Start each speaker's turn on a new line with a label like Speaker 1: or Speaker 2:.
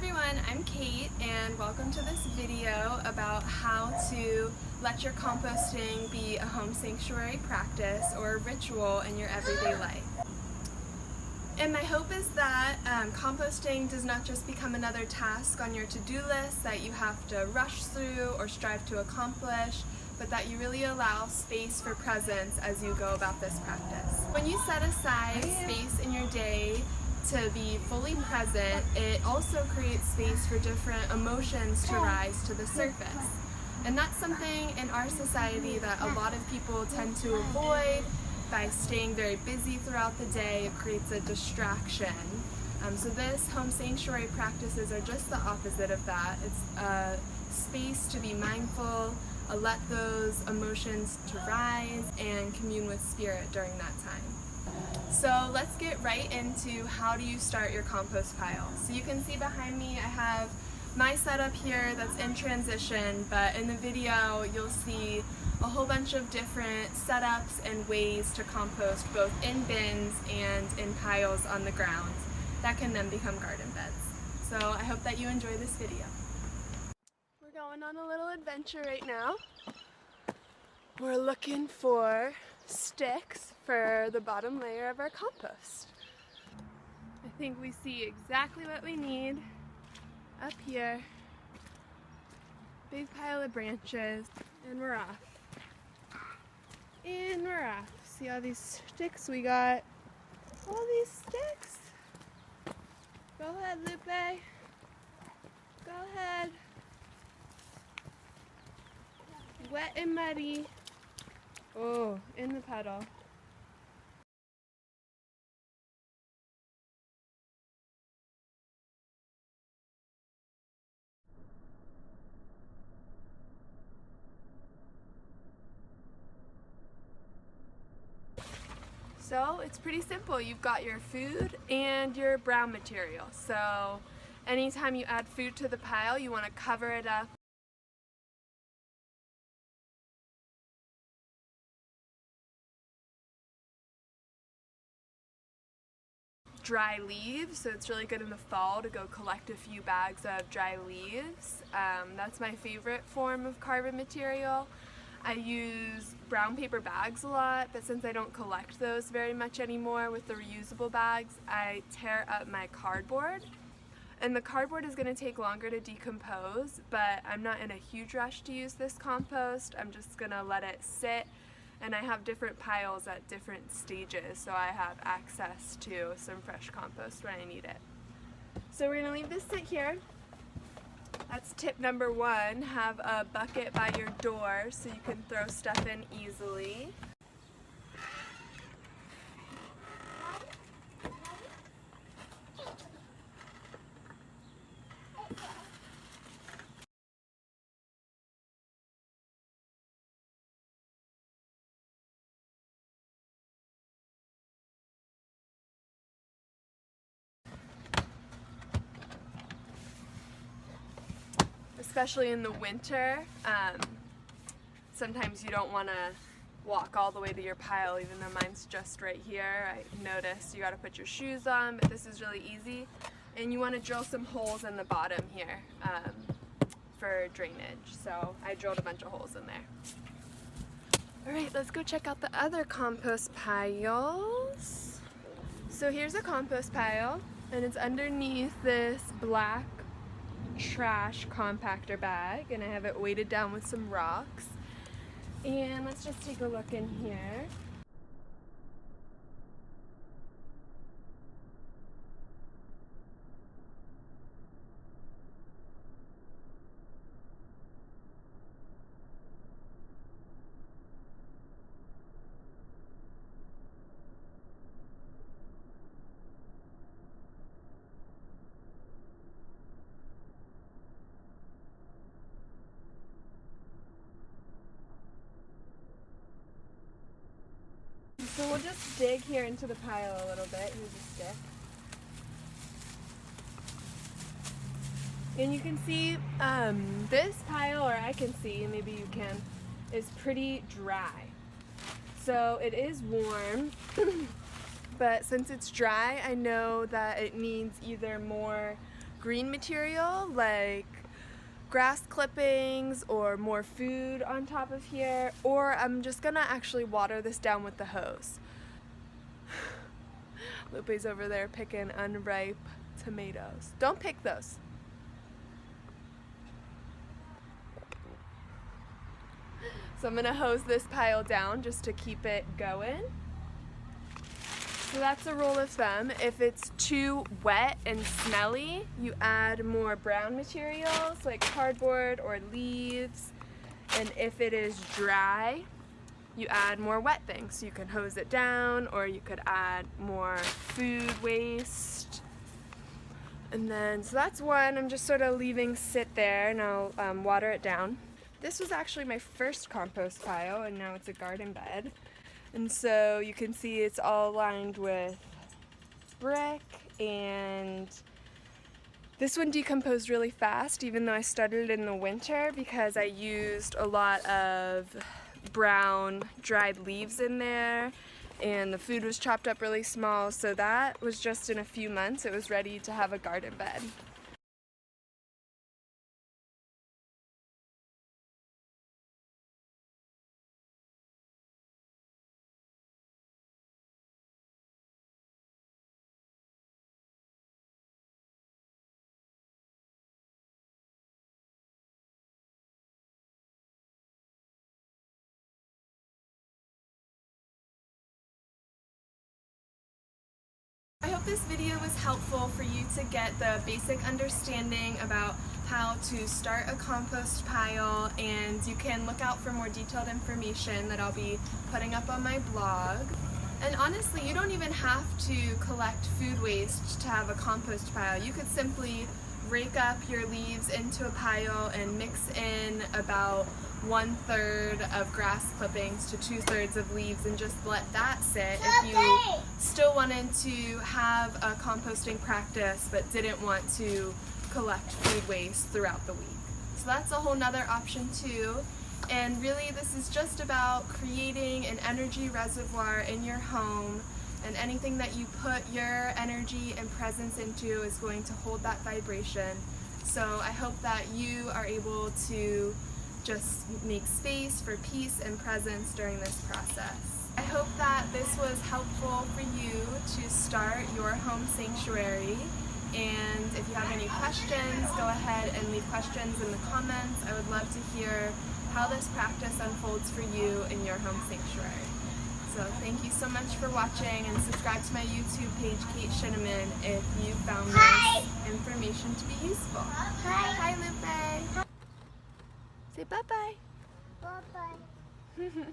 Speaker 1: everyone, I'm Kate and welcome to this video about how to let your composting be a home sanctuary practice or a ritual in your everyday life. And my hope is that composting does not just become another task on your to-do list that you have to rush through or strive to accomplish, but that you really allow space for presence as you go about this practice. When you set aside space in your day to be fully present, it also creates space for different emotions to rise to the surface. And that's something in our society that a lot of people tend to avoid by staying very busy throughout the day. It creates a distraction. So this home sanctuary practices are just the opposite of that. It's a space to be mindful, let those emotions to rise, and commune with spirit during that time. So let's get right into how do you start your compost pile. So you can see behind me I have my setup here that's in transition, but in the video you'll see a whole bunch of different setups and ways to compost both in bins and in piles on the ground that can then become garden beds. So I hope that you enjoy this video. We're going on a little adventure right now. We're looking for sticks for the bottom layer of our compost. I think we see exactly what we need up here. Big pile of branches, and we're off. And we're off. See all these sticks we got? All these sticks. Go ahead, Lupe. Go ahead. Wet and muddy. Oh, in the puddle. So it's pretty simple. You've got your food and your brown material. So anytime you add food to the pile, you want to cover it up. Dry leaves, so it's really good in the fall to go collect a few bags of dry leaves. That's my favorite form of carbon material. I use brown paper bags a lot, but since I don't collect those very much anymore with the reusable bags, I tear up my cardboard. And the cardboard is going to take longer to decompose, but I'm not in a huge rush to use this compost. I'm just going to let it sit. And I have different piles at different stages, so I have access to some fresh compost when I need it. So we're gonna leave this sit here. That's tip number one, have a bucket by your door so you can throw stuff in easily. Especially in the winter, sometimes you don't want to walk all the way to your pile, even though mine's just right here. I noticed you got to put your shoes on, but this is really easy. And you want to drill some holes in the bottom here for drainage. So I drilled a bunch of holes in there. Alright, let's go check out the other compost piles. So here's a compost pile, and it's underneath this black trash compactor bag, and I have it weighted down with some rocks. And let's just take a look in here. So we'll just dig here into the pile a little bit. Here's a stick. And you can see this pile, or I can see, maybe you can, is pretty dry. So it is warm, but since it's dry, I know that it needs either more green material like grass clippings or more food on top of here, or I'm just gonna actually water this down with the hose. Lupe's over there picking unripe tomatoes. Don't pick those. So I'm gonna hose this pile down just to keep it going. So that's a rule of thumb. If it's too wet and smelly, you add more brown materials like cardboard or leaves. And if it is dry, you add more wet things. So you can hose it down, or you could add more food waste. And then, so that's one I'm just sort of leaving sit there, and I'll water it down. This was actually my first compost pile, and now it's a garden bed. And so you can see it's all lined with brick, and this one decomposed really fast, even though I started it in the winter, because I used a lot of brown dried leaves in there, and the food was chopped up really small, so that was just in a few months it was ready to have a garden bed. I hope this video was helpful for you to get the basic understanding about how to start a compost pile, and you can look out for more detailed information that I'll be putting up on my blog. And honestly, you don't even have to collect food waste to have a compost pile. You could simply rake up your leaves into a pile and mix in about 1/3 of grass clippings to 2/3 of leaves and just let that sit if you still wanted to have a composting practice but didn't want to collect food waste throughout the week. So that's a whole nother option too. And really this is just about creating an energy reservoir in your home, and anything that you put your energy and presence into is going to hold that vibration. So I hope that you are able to just make space for peace and presence during this process. I hope that this was helpful for you to start your home sanctuary. And if you have any questions, go ahead and leave questions in the comments. I would love to hear how this practice unfolds for you in your home sanctuary. So thank you so much for watching, and subscribe to my YouTube page, Kate Shinneman, if you found this information to be useful. Hi, Lupe. Say bye-bye.
Speaker 2: Bye-bye.